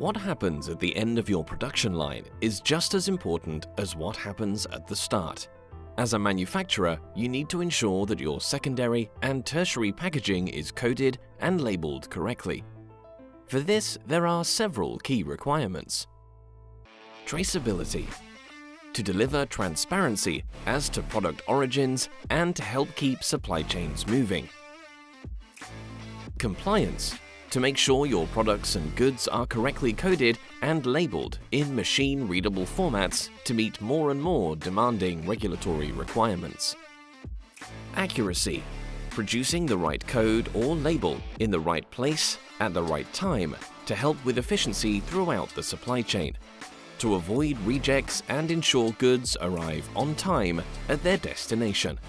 What happens at the end of your production line is just as important as what happens at the start. As a manufacturer, you need to ensure that your secondary and tertiary packaging is coded and labeled correctly. For this, there are several key requirements. Traceability. To deliver transparency as to product origins and to help keep supply chains moving. Compliance. To make sure your products and goods are correctly coded and labeled in machine-readable formats to meet more and more demanding regulatory requirements. Accuracy. Producing the right code or label in the right place at the right time to help with efficiency throughout the supply chain, to avoid rejects and ensure goods arrive on time at their destination.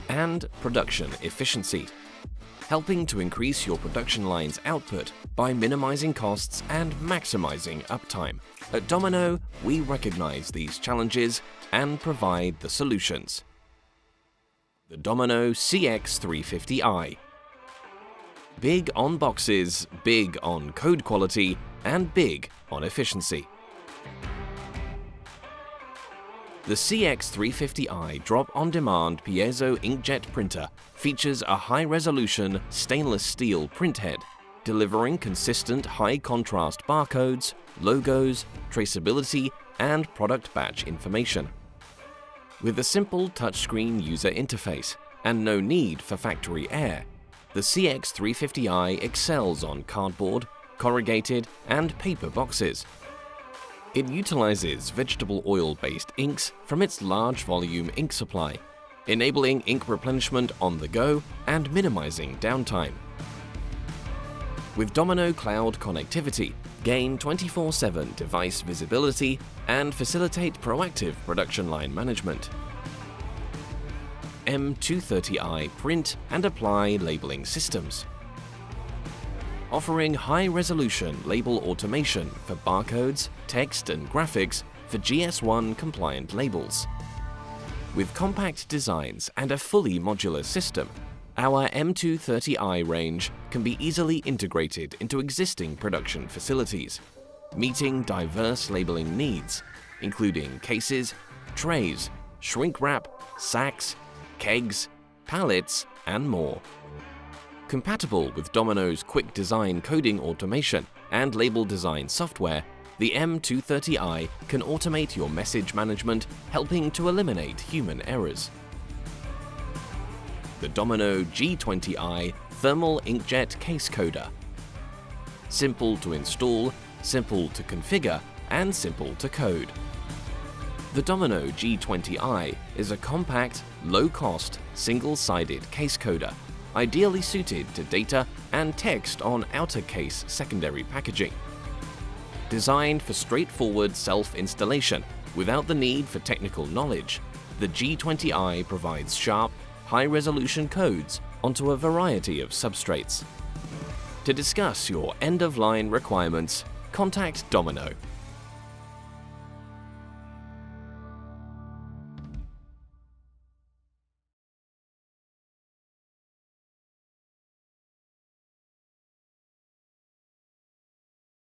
And production efficiency. Helping to increase your production line's output by minimizing costs and maximizing uptime. At Domino, we recognize these challenges and provide the solutions. The Domino CX350i. Big on boxes, big on code quality, and big on efficiency. The CX350i drop-on-demand piezo inkjet printer features a high-resolution stainless steel printhead, delivering consistent high-contrast barcodes, logos, traceability, and product batch information. With a simple touchscreen user interface and no need for factory air, the CX350i excels on cardboard, corrugated, and paper boxes. It utilizes vegetable oil-based inks from its large volume ink supply, enabling ink replenishment on the go and minimizing downtime. With Domino Cloud connectivity, gain 24/7 device visibility and facilitate proactive production line management. M230i print and apply labeling systems, offering high-resolution label automation for barcodes, text and graphics for GS1 compliant labels. With compact designs and a fully modular system, our M230i range can be easily integrated into existing production facilities, meeting diverse labeling needs, including cases, trays, shrink wrap, sacks, kegs, pallets, and more. Compatible with Domino's quick design coding automation and label design software, the M230i can automate your message management, helping to eliminate human errors. The Domino G20i thermal inkjet case coder. Simple to install, simple to configure, and simple to code. The Domino G20i is a compact, low-cost, single-sided case coder, ideally suited to data and text on outer case secondary packaging. Designed for straightforward self-installation without the need for technical knowledge, the G20i provides sharp, high-resolution codes onto a variety of substrates. To discuss your end-of-line requirements, contact Domino.